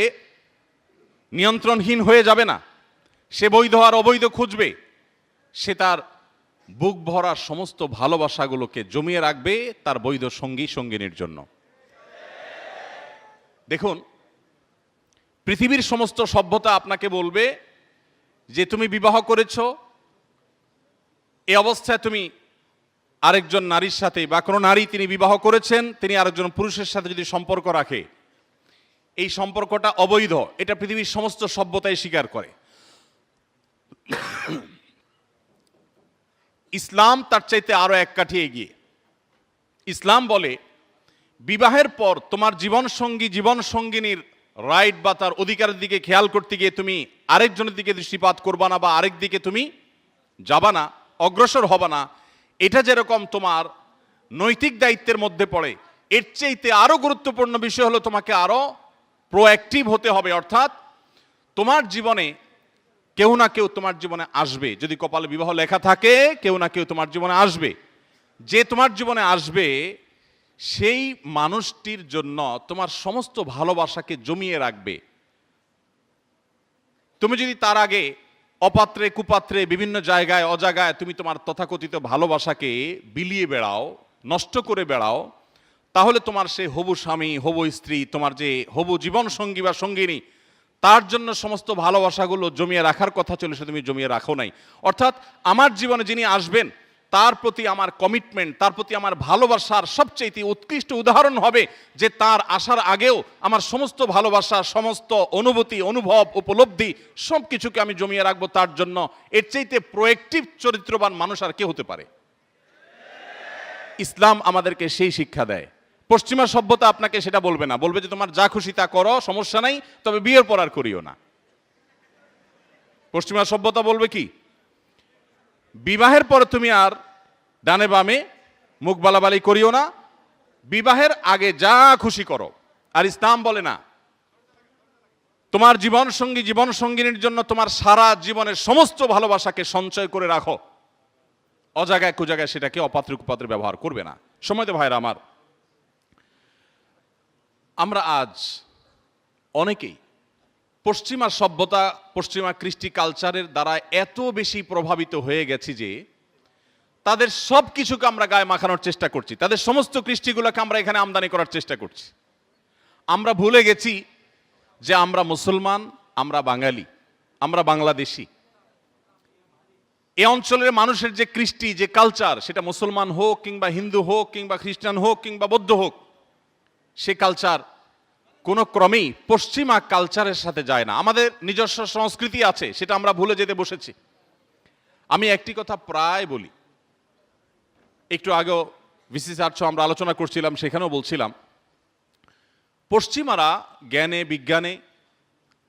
নিয়ন্ত্রণহীন হয়ে যাবে না, সে বৈধ আর অবৈধ খুঁজবে, সে তার বুক ভরা সমস্ত ভালোবাসাগুলোকে জমিয়ে রাখবে তার বৈধ সঙ্গী সঙ্গিনীর জন্য। দেখুন, পৃথিবীর সমস্ত সভ্যতা আপনাকে বলবে যে তুমি বিবাহ করেছো, এই অবস্থায় তুমি আরেকজন নারীর সাথে, বা কোনো নারী তিনি বিবাহ করেছেন, তিনি আরেকজন পুরুষের সাথে যদি সম্পর্ক রাখে, এই সম্পর্কটা অবৈধ, এটা পৃথিবীর সমস্ত সভ্যতাই স্বীকার করে। ইসলাম তার চাইতে আরো এক কাঠি এগিয়ে। ইসলাম বলে বিবাহের পর তোমার জীবন সঙ্গিনীর রাইট বা তার অধিকারের দিকে খেয়াল করতে গিয়ে তুমি আরেকজনের দিকে দৃষ্টিপাত করবা না, বা আরেক দিকে তুমি যাবা না, অগ্রসর হবা না। এটা যেরকম তোমার নৈতিক দায়িত্বের মধ্যে পড়ে। এর চাইতে আরো গুরুত্বপূর্ণ বিষয় হলো তোমাকে আরো প্রোঅ্যাক্টিভ হতে হবে। অর্থাৎ তোমার জীবনে কেউ না কেউ তোমার জীবনে আসবে, যদি কপালে বিবাহ লেখা থাকে কেউ না কেউ তোমার জীবনে আসবে। যে তোমার জীবনে আসবে সেই মানুষটির জন্য তোমার সমস্ত ভালোবাসাকে জমিয়ে রাখবে। তুমি যদি তার আগে অপাত্রে কুপাত্রে বিভিন্ন জায়গায় অজাগায় তুমি তোমার তথাকথিত ভালোবাসাকে বিলিয়ে বেড়াও, নষ্ট করে বেড়াও, তাহলে তোমার সেই হবু স্বামী, হবু স্ত্রী, তোমার যে হবু জীবন সঙ্গী বা সঙ্গিনী, তার জন্য সমস্ত ভালোবাসাগুলো জমিয়ে রাখার কথা ছিল, সে তুমি জমিয়ে রাখো নাই। অর্থাৎ আমার জীবনে যিনি আসবেন তার প্রতি আমার কমিটমেন্ট, তার প্রতি আমার ভালোবাসার সবচেয়ে উৎকৃষ্ট উদাহরণ হবে যে তার আসার আগেও আমার সমস্ত ভালোবাসা, সমস্ত অনুভূতি, অনুভব, উপলব্ধি সব কিছুকে আমি জমিয়ে রাখবো তার জন্য। এর চাইতে প্রোঅ্যাক্টিভ চরিত্রবান মানুষ আর কে হতে পারে? ইসলাম আমাদেরকে সেই শিক্ষা দেয়। পশ্চিমা সভ্যতা আপনাকে সেটা বলবে না, বলবে যে তোমার যা খুশি তা করো, সমস্যা নাই, তবে বিয়ের পর আর করিও না। পশ্চিমা সভ্যতা বলবে কি, বিবাহের পর তুমি আর ডানে বামে মুখ বালাবালি করিও না, বিবাহের আগে যা খুশি করো। আর ইসলাম বলে না, তোমার জীবন সঙ্গী জীবন সঙ্গিনীর জন্য তোমার সারা জীবনের সমস্ত ভালোবাসাকে সঞ্চয় করে রাখো, অজাগায় কুজাগায় সেটাকে অপাত্রে কুপাত্রে ব্যবহার করবে না। সময়তে ভাইরা আমার, আমরা আজ অনেকেই পশ্চিমা সভ্যতা, পশ্চিমা কৃষ্টি কালচারের দ্বারা এত বেশি প্রভাবিত হয়ে গেছি যে তাদের সব কিছুকে আমরা গায়ে মাখানোর চেষ্টা করছি, তাদের সমস্ত কৃষ্টিগুলোকে আমরা এখানে আমদানি করার চেষ্টা করছি। আমরা ভুলে গেছি যে আমরা মুসলমান, আমরা বাঙালি, আমরা বাংলাদেশি। এ অঞ্চলের মানুষের যে কৃষ্টি, যে কালচার, সেটা মুসলমান হোক কিংবা হিন্দু হোক কিংবা খ্রিস্টান হোক কিংবা বৌদ্ধ হোক, সে কালচার কোনো ক্রমেই পশ্চিমা কালচারের সাথে যায় না। আমাদের নিজস্ব সংস্কৃতি আছে, সেটা আমরা ভুলে যেতে বসেছি। আমি একটি কথা প্রায় বলি, একটু আগেও ভিসিসার্চ আমরা আলোচনা করছিলাম, সেখানেও বলছিলাম, পশ্চিমারা জ্ঞানে বিজ্ঞানে,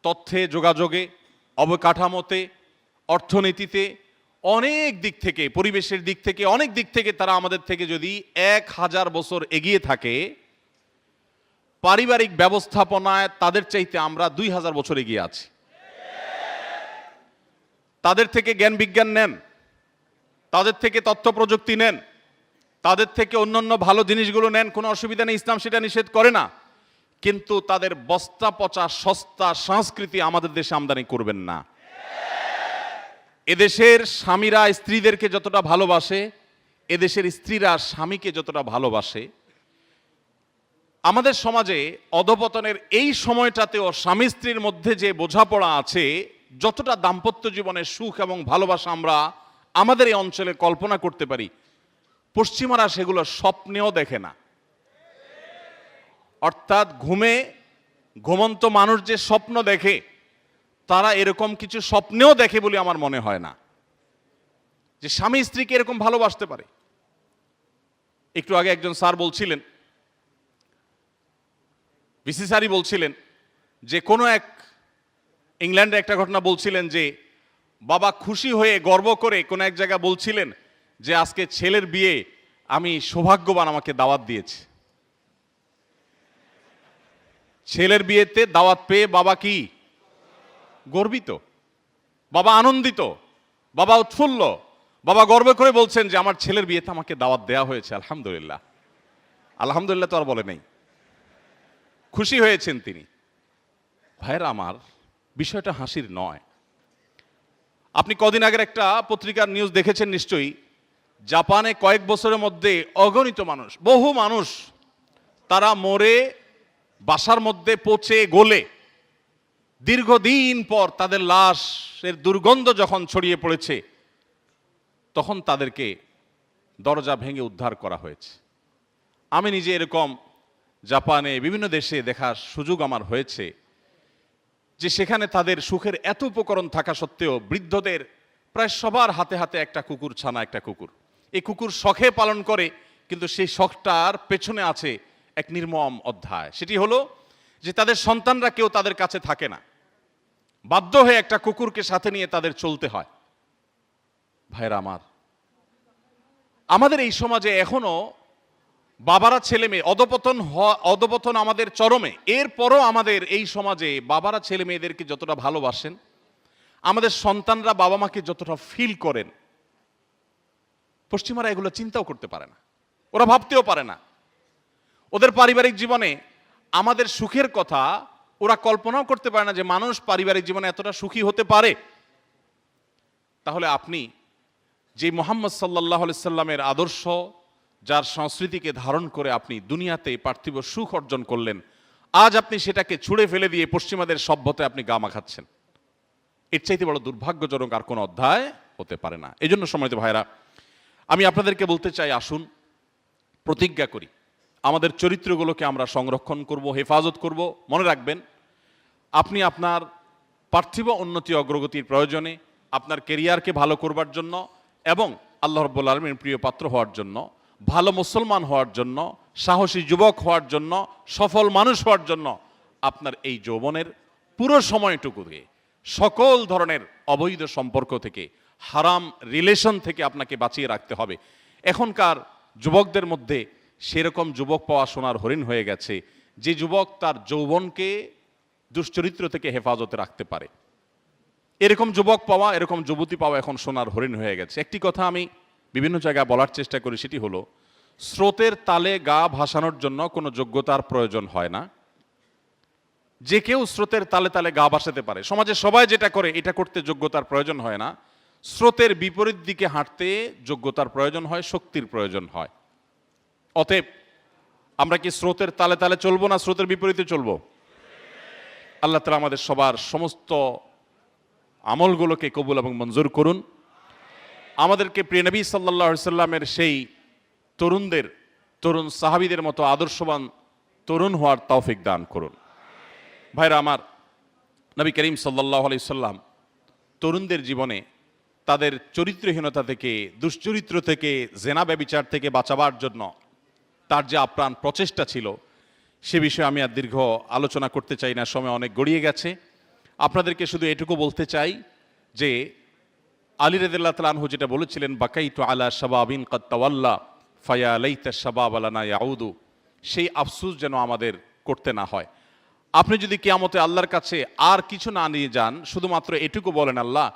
তথ্যে যোগাযোগে, অবকাঠামোতে, অর্থনীতিতে, অনেক দিক থেকে, পরিবেশের দিক থেকে, অনেক দিক থেকে তারা আমাদের থেকে যদি 1000 বছর এগিয়ে থাকে, পারিবারিক ব্যবস্থাপনায় তাদের চাইতে আমরা 2000 বছর এগিয়ে আছি। তাদের থেকে জ্ঞান বিজ্ঞান নেন, তাদের থেকে তথ্য প্রযুক্তি নেন, তাদের থেকে অন্যান্য ভালো জিনিসগুলো নেন, কোনো অসুবিধা নেই, ইসলাম সেটা নিষেধ করে না। কিন্তু তাদের বস্তা পচা সস্তা সংস্কৃতি আমাদের দেশে আমদানি করবেন না। এদেশের স্বামীরা স্ত্রীদেরকে যতটা ভালোবাসে, এদেশের স্ত্রীরা স্বামীকে যতটা ভালোবাসে, আমাদের সমাজে অধপতনের এই সময়টাতেও স্বামী স্ত্রীর মধ্যে যে বোঝাপড়া আছে, যতটা দাম্পত্য জীবনের সুখ এবং ভালোবাসা আমরা আমাদের এই অঞ্চলে কল্পনা করতে পারি, পশ্চিমারা সেগুলো স্বপ্নেও দেখে না। অর্থাৎ ঘুমন্ত মানুষ যে স্বপ্ন দেখে, তারা এরকম কিছু স্বপ্নেও দেখে বলে আমার মনে হয় না যে স্বামী স্ত্রীকে এরকম ভালোবাসতে পারে। একটু আগে একজন স্যার বলছিলেন, ভিসি স্যারই বলছিলেন যে কোনো এক ইংল্যান্ডে একটা ঘটনা বলছিলেন যে বাবা খুশি হয়ে গর্ব করে কোনো এক জায়গায় বলছিলেন যে আজকে ছেলের বিয়ে, আমি সৌভাগ্যবান, আমাকে দাওয়াত দিয়েছে। ছেলের বিয়েতে দাওয়াত পেয়ে বাবা কি গর্বিত, বাবা আনন্দিত, বাবা উৎফুল্ল, বাবা গর্ব করে বলছেন যে আমার ছেলের বিয়েতে আমাকে দাওয়াত দেওয়া হয়েছে, আলহামদুলিল্লাহ। আলহামদুলিল্লাহ তো আর বলে নেই, খুশি হয়েছেন তিনি। ভাইরা আমার, বিষয়টা হাসির নয়। আপনি কদিন আগের একটা পত্রিকার নিউজ দেখেছেন নিশ্চয়ই, জাপানে কয়েক বছরের মধ্যে অগণিত মানুষ, বহু মানুষ, তারা মরে বাসার মধ্যে পচে গলে দীর্ঘদিন পর তাদের লাশের দুর্গন্ধ যখন ছড়িয়ে পড়েছে, তখন তাদেরকে দরজা ভেঙে উদ্ধার করা হয়েছে। আমি নিজে এরকম জাপানে বিভিন্ন দেশে দেখার সুযোগ আমার হয়েছে যে সেখানে তাদের সুখের এত উপকরণ থাকা সত্ত্বেও বৃদ্ধদের প্রায় সবার হাতে হাতে একটা কুকুর ছানা, একটা কুকুর। এই কুকুর শখে পালন করে, কিন্তু সেই শখটার পেছনে আছে এক নির্মম অধ্যায়। সেটি হলো যে তাদের সন্তানরা কেউ তাদের কাছে থাকে না, বাধ্য হয়ে একটা কুকুরকে সাথে নিয়ে তাদের চলতে হয়। ভাইরা আমার, আমাদের এই সমাজে এখনো বাবারা ছেলে মেয়ে অধপতন আমাদের চরমে। এরপরও আমাদের এই সমাজে বাবারা ছেলে মেয়েদেরকে যতটা ভালোবাসেন, আমাদের সন্তানরা বাবা মাকে যতটা ফিল করেন, পশ্চিমারা এগুলো চিন্তাও করতে পারে না, ওরা ভাবতেও পারে না। ওদের পারিবারিক জীবনে আমাদের সুখের কথা ওরা কল্পনাও করতে পারে না যে মানুষ পারিবারিক জীবনে এতটা সুখী হতে পারে। তাহলে আপনি যে মুহাম্মদ সাল্লাল্লাহু আলাইহি সাল্লামের আদর্শ, যার সংস্কৃতিকে ধারণ করে আপনি দুনিয়াতে পার্থিব সুখ অর্জন করলেন, আজ আপনি সেটাকে ছুঁড়ে ফেলে দিয়ে পশ্চিমাদের সভ্যতায় আপনি গা মাখাচ্ছেন। এর চাইতে বড় দুর্ভাগ্যজনক আর কোনো অধ্যায় হতে পারে না। এই জন্য সম্মানিত ভাইরা, আমি আপনাদেরকে বলতে চাই, আসুন প্রতিজ্ঞা করি আমাদের চরিত্রগুলোকে আমরা সংরক্ষণ করব, হেফাজত করব। মনে রাখবেন, আপনি আপনার পার্থিব উন্নতি অগ্রগতির প্রয়োজনে, আপনার কেরিয়ারকে ভালো করবার জন্য এবং আল্লাহ রাব্বুল আলামিনের প্রিয় পাত্র হওয়ার জন্য, ভালো মুসলমান হওয়ার জন্য, সাহসী যুবক হওয়ার জন্য, সফল মানুষ হওয়ার জন্য আপনার এই যৌবনের পুরো সময়টুকুকে সকল ধরনের অবৈধ সম্পর্ক থেকে, হারাম রিলেশন থেকে আপনাকে বাঁচিয়ে রাখতে হবে। এখনকার যুবকদের মধ্যে সেরকম যুবক পাওয়া সোনার হরিণ হয়ে গেছে, যে যুবক তার যৌবনকে দুশ্চরিত্র থেকে হেফাজতে রাখতে পারে। এরকম যুবক পাওয়া, এরকম যুবতী পাওয়া এখন সোনার হরিণ হয়ে গেছে। একটি কথা আমি বিভিন্ন জায়গায় বলার চেষ্টা করি, সেটি হলো, স্রোতের তালে গা ভাসানোর জন্য কোনো যোগ্যতার প্রয়োজন হয় না। যে কেউ স্রোতের তালে তালে গা ভাসাতে পারে। সমাজে সবাই যেটা করে এটা করতে যোগ্যতার প্রয়োজন হয় না। স্রোতের বিপরীত দিকে হাঁটতে যোগ্যতার প্রয়োজন হয়, শক্তির প্রয়োজন হয়। অতএব আমরা কি স্রোতের তালে তালে চলবো না স্রোতের বিপরীতে চলবো? আল্লাহ তাআলা আমাদের সবার সমস্ত আমলগুলোকে কবুল এবং মঞ্জুর করুন। আমাদেরকে প্রিয় নবী সাল্লাল্লাহু আলাইহি সাল্লামের সেই তরুণ সাহাবীদের মতো আদর্শবান তরুণ হওয়ার তৌফিক দান করুন। ভাইরা আমার, নবী করিম সাল্লাল্লাহু আলাইহি সাল্লাম তরুণদের জীবনে তাদের চরিত্রহীনতা থেকে, দুশ্চরিত্র থেকে, জেনা ব্যভিচার থেকে বাঁচাবার জন্য তার যে আপ্রাণ প্রচেষ্টা ছিল, সে বিষয়ে আমি আর দীর্ঘ আলোচনা করতে চাই না, সময় অনেক গড়িয়ে গেছে। আপনাদেরকে শুধু এটুকু বলতে চাই যে আলী রাদিয়াল্লাহু তাআলা আনহু যেটা বলেছিলেন, বাকাইতু আলা শাবাবিন কাদ তাওয়াল্লা ফায়া লাইতা শাবাব লানা ইয়াউদু, সেই আফসোস যেন আমাদের করতে না হয়। আপনি যদি কিয়ামতে আল্লাহর কাছে আর কিছু না নিয়ে যান, শুধুমাত্র এটুকু বলেন, আল্লাহ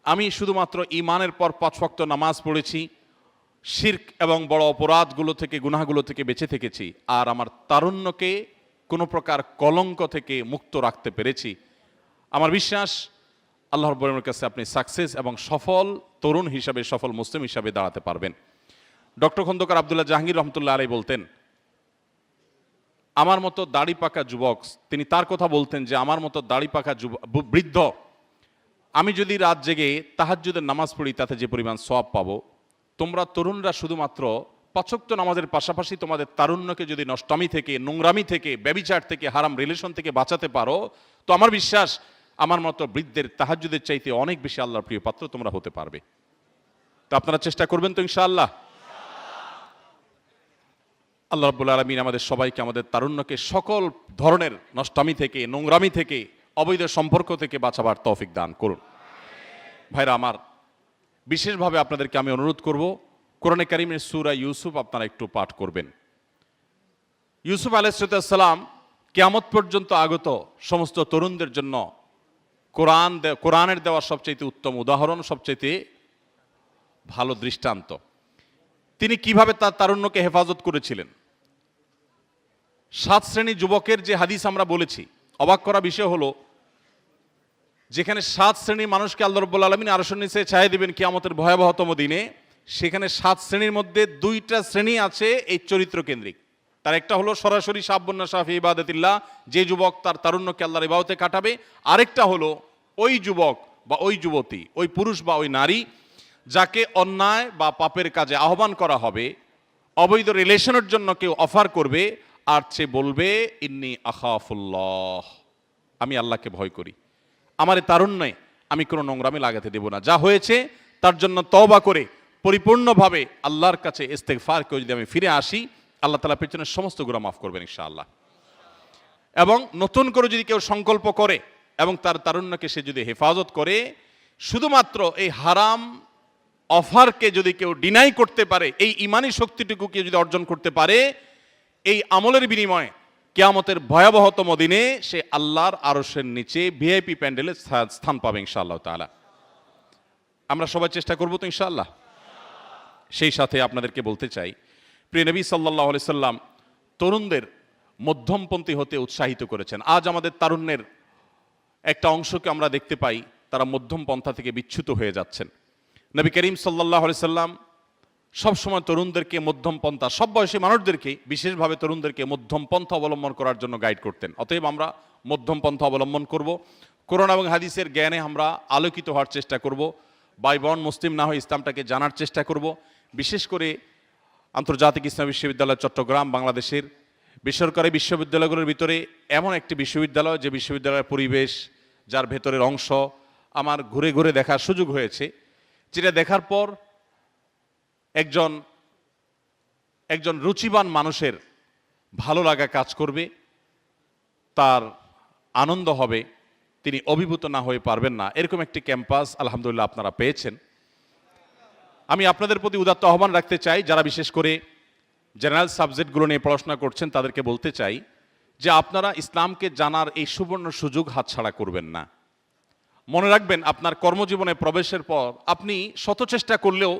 আমি শুধুমাত্র ঈমানের পর 5 ওয়াক্ত নামাজ পড়েছি, শিরক এবং বড় অপরাধগুলো থেকে, গুনাহগুলো থেকে বেঁচে থেকেছি, আর আমার তারুণ্যকে কোনো প্রকার কলঙ্ক থেকে মুক্ত রাখতে পেরেছি, আমার বিশ্বাস আল্লাহ রাব্বুল আলামিনের কাছে আপনি সাকসেস এবং সফল তরুণ হিসাবে, সফল মুসলিম হিসাবে দাঁড়াতে পারবেন। ডক্টর খন্দকার আব্দুল্লাহ জাহাঙ্গীর রহমতুল্লাহ আলাইহি বলতেন, আমার মতো দাড়ি পাকা যুবক, তিনি তার কথা বলতেন যে আমার মতো দাড়ি পাকা বৃদ্ধ, আমি যদি রাত জেগে তাহাজ্জুদের নামাজ পড়ি তাতে যে পরিমাণ সওয়াব পাবো, তোমরা তরুণরা শুধুমাত্র 5 ওয়াক্ত নামাজের পাশাপাশি তোমাদের তারুণ্যকে যদি নষ্টামি থেকে, নোংরামি থেকে, ব্যভিচার থেকে, হারাম রিলেশন থেকে বাঁচাতে পারো, তো আমার বিশ্বাস আমার মতো বৃদ্ধের তাহাজ্জুদের চাইতে অনেক বেশি আল্লাহর প্রিয় পাত্র তোমরা হতে পারবে। তো আপনারা চেষ্টা করবেন তো ইনশাআল্লাহ? আল্লাহ রাব্বুল আলামিন আমাদের সবাইকে, আমাদের তারুণ্যকে সকল ধরনের নষ্টামি থেকে, নোংরামি থেকে, অবৈধ সম্পর্ক থেকে বাঁচাবার তৌফিক দান করুন। ভাইরা আমার, বিশেষভাবে আপনাদেরকে আমি অনুরোধ করব, কোরআনে কারীমের সূরা ইউসুফ আপনারা একটু পাঠ করবেন। ইউসুফ আলাইহিস সালাম কিয়ামত পর্যন্ত আগত সমস্ত তরুণদের জন্য কোরআনের দেওয়া সবচেয়ে উত্তম উদাহরণ, সবচেয়ে ভালো দৃষ্টান্ত। তিনি কিভাবে তার তারুণ্যকে হেফাজত করেছিলেন। 7 শ্রেণী যুবকের যে হাদিস আমরা বলেছি, অবাক করা বিষয় হলো, যেখানে 7 শ্রেণীর মানুষকে আল্লাহ রাব্বুল আলামিন আরশের নিচে ছায়া দিবেন কিয়ামতের ভয়াবহতম দিনে, সেখানে 7 শ্রেণীর মধ্যে 2টা শ্রেণী আছে এই চরিত্র কেন্দ্রিক। তার একটা হলো সরাসরি শাবুন নাশা ফি ইবাদাতিল্লাহ, যে যুবক তার তারুণ্যকে আল্লাহর ইবাদতে কাটাবে। আরেকটা হলো ওই যুবক বা ওই যুবতী, ওই পুরুষ বা ওই নারী, যাকে অন্যায় বা পাপের কাজে আহ্বান করা হবে, অবৈধ রিলেশনের জন্য কেউ অফার করবে, আর সে বলবে ইন্নী আখাফুল্লাহ, আমি আল্লাহকে ভয় করি, আমার এই তারুণ্যে আমি কোনো নোংরামি লাগাতে দেব না, যা হয়েছে তার জন্য তওবা করে পরিপূর্ণভাবে আল্লাহর কাছে ইস্তেগফার করে যদি আমি ফিরে আসি, আল্লাহ তাআলা পেছনের সমস্ত গুনাহ মাফ করবেন ইনশাআল্লাহ। এবং নতুন করে যদি কেউ সংকল্প করে এবং তার তারুণ্যকে সে যদি হেফাজত করে, শুধুমাত্র এই হারাম অফারকে যদি কেউ ডিনাই করতে পারে, এই ইমানি শক্তিটুকুকে যদি অর্জন করতে পারে, এই আমলের বিনিময়ে কিয়ামতের ভয়াবহতম দিনে সে আল্লাহর আরশের নিচে ভিআইপি প্যান্ডেলে স্থান পাবে ইনশাআল্লাহ তাআলা। আমরা সবাই চেষ্টা করব তো ইনশাআল্লাহ। সেই সাথে আপনাদেরকে বলতে চাই, প্রিয় নবী সাল্লাল্লাহু আলাইহি সাল্লাম তরুণদের মধ্যমপন্থী হতে উৎসাহিত করেছেন। আজ আমাদের তারুণ্যের একটা অংশকে আমরা দেখতে পাই তারা মধ্যম পন্থা থেকে বিচ্যুত হয়ে যাচ্ছেন। নবী করিম সাল্লাল্লাহু আলাইহি সাল্লাম সবসময় তরুণদেরকে মধ্যম পন্থা, সব বয়সী মানুষদেরকে, বিশেষভাবে তরুণদেরকে মধ্যম পন্থা অবলম্বন করার জন্য গাইড করতেন। অতএব আমরা মধ্যম পন্থা অবলম্বন করব, কোরআন এবং হাদিসের জ্ঞানে আমরা আলোকিত হওয়ার চেষ্টা করব, ভাই বোন মুসলিম না হয়ে ইসলামটাকে জানার চেষ্টা করব। বিশেষ করে আন্তর্জাতিক ইসলামী বিশ্ববিদ্যালয় চট্টগ্রাম বাংলাদেশের বেসরকারি বিশ্ববিদ্যালয়গুলোর ভিতরে এমন একটি বিশ্ববিদ্যালয়, যে বিশ্ববিদ্যালয়ের পরিবেশ, যার ভেতরের অংশ আমার ঘুরে ঘুরে দেখার সুযোগ হয়েছে, যেটা দেখার পর একজন রুচিবান মানুষের ভালো লাগা কাজ করবে, তার আনন্দ হবে, তিনি অভিভূত না হয়ে পারবেন না। এরকম একটি ক্যাম্পাস আলহামদুলিল্লাহ আপনারা পেয়েছেন। আমি আপনাদের প্রতি উদাত্ত আহ্বান রাখতে চাই, যারা বিশেষ করে জেনারেল সাবজেক্টগুলো নিয়ে পড়াশোনা করছেন তাদেরকে বলতে চাই যে আপনারা ইসলামকে জানার এই সুবর্ণ সুযোগ হাতছাড়া করবেন না। মনে রাখবেন, আপনার কর্মজীবনে প্রবেশের পর আপনি শত চেষ্টা করলেও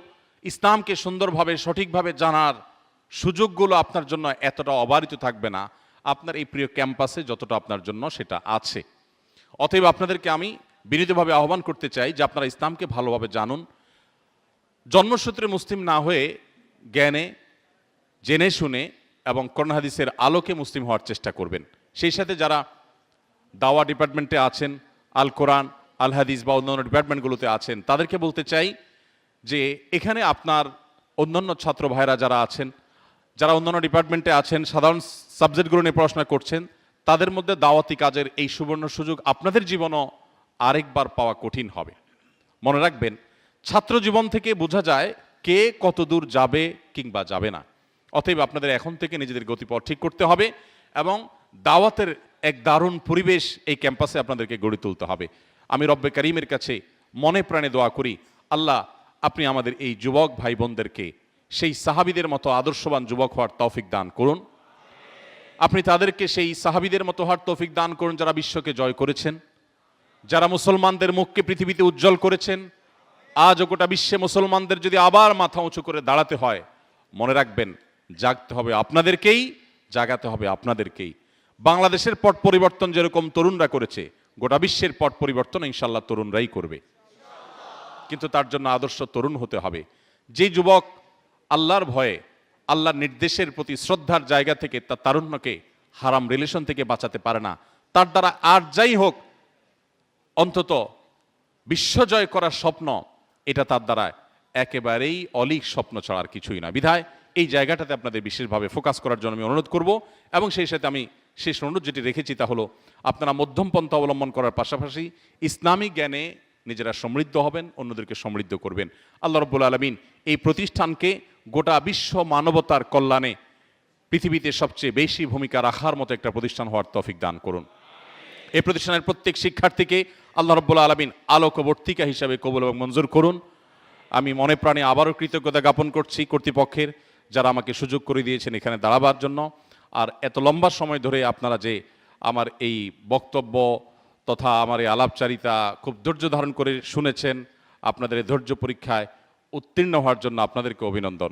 ইসলামকে সুন্দরভাবে সঠিকভাবে জানার সুযোগগুলো আপনার জন্য এতটা অবারিত থাকবে না আপনার এই প্রিয় ক্যাম্পাসে যতটা আপনার জন্য সেটা আছে। অতএব আপনাদেরকে আমি বিনীতভাবে আহ্বান করতে চাই যে আপনারা ইসলামকে ভালোভাবে জানুন, জন্মসূত্রে মুসলিম না হয়ে জ্ঞানে, জেনে শুনে এবং কোরআন হাদিসের আলোকে মুসলিম হওয়ার চেষ্টা করবেন। সেই সাথে যারা দাওয়া ডিপার্টমেন্টে আছেন, আল কোরআন, আল হাদিস বা অন্যান্য ডিপার্টমেন্টগুলোতে আছেন, তাদেরকে বলতে চাই যে এখানে আপনার অন্যান্য ছাত্র ভাইরা যারা আছেন, যারা অন্যান্য ডিপার্টমেন্টে আছেন, সাধারণ সাবজেক্টগুলো নিয়ে পড়াশোনা করছেন, তাদের মধ্যে দাওয়াতি কাজের এই সুবর্ণ সুযোগ আপনাদের জীবনও আরেকবার পাওয়া কঠিন হবে। মনে রাখবেন, ছাত্র জীবন থেকে বোঝা যায় কে কত দূর যাবে কিংবা যাবে না। অতএব আপনাদের এখন থেকে নিজেদের গতিপথ ঠিক করতে হবে এবং দাওয়াতের এক দারুণ পরিবেশ এই ক্যাম্পাসে আপনাদেরকে গড়ে তুলতে হবে। আমি রব্বে কারিমের কাছে মনে প্রাণে দোয়া করি, আল্লাহ আপনি আমাদের এই যুবক ভাই বোনদেরকে সেই সাহাবীদের মতো আদর্শবান যুবক হওয়ার তৌফিক দান করুন। আপনি তাদেরকে সেই সাহাবীদের মতো হওয়ার তৌফিক দান করুন যারা বিশ্বকে জয় করেছেন, যারা মুসলমানদের মুখকে পৃথিবীতে উজ্জ্বল করেছেন। আজ গোটা বিশ্বে মুসলমানদের যদি আবার মাথা উঁচু করে দাঁড়াতে হয়, মনে রাখবেন জাগতে হবে আপনাদেরকেই, জাগাতে হবে আপনাদেরকেই। বাংলাদেশের পট পরিবর্তন যেরকম তরুণরা করেছে, গোটা বিশ্বের পট পরিবর্তন ইনশাল্লাহ তরুণরাই করবে। কিন্তু তার জন্য আদর্শ তরুণ হতে হবে। যে যুবক আল্লাহর ভয়ে, আল্লাহর নির্দেশের প্রতি শ্রদ্ধার জায়গা থেকে তার তারুণ্যকে হারাম রিলেশন থেকে বাঁচাতে পারে না, তার দ্বারা আর যাই হোক অন্তত বিশ্বজয় করার স্বপ্ন, এটা তার দ্বারা একেবারেই অলীক স্বপ্ন ছাড়ার কিছুই না। বিধায় এই জায়গাটাতে আপনাদের বিশেষভাবে ফোকাস করার জন্য আমি অনুরোধ করব। এবং সেই সাথে আমি শেষ অনুরোধ যেটি রেখেছি তা হলো, আপনারা মধ্যম পন্থা অবলম্বন করার পাশাপাশি ইসলামিক জ্ঞানে নিজেরা সমৃদ্ধ হবেন, অন্যদেরকে সমৃদ্ধ করবেন। আল্লাহ রাব্বুল আলামিন এই প্রতিষ্ঠানকে গোটা বিশ্ব মানবতার কল্যাণে পৃথিবীতে সবচেয়ে বেশি ভূমিকা রাখার মতো একটা প্রতিষ্ঠান হওয়ার তৌফিক দান করুন। এই প্রতিষ্ঠানের প্রত্যেক শিক্ষার্থীকে আল্লাহ রাব্বুল আলামিন আলোকবর্তিকা হিসাবে কবুল এবং মঞ্জুর করুন। আমি মনে প্রাণে আবারও কৃতজ্ঞতা জ্ঞাপন করছি কর্তৃপক্ষের, যারা আমাকে সুযোগ করে দিয়েছেন এখানে দাঁড়াবার জন্য। আর এত লম্বা সময় ধরে আপনারা যে আমার এই বক্তব্য তথা আমার এই আলাপচারিতা খুব ধৈর্য ধারণ করে শুনেছেন, আপনাদের এই ধৈর্য পরীক্ষায় উত্তীর্ণ হওয়ার জন্য আপনাদেরকে অভিনন্দন।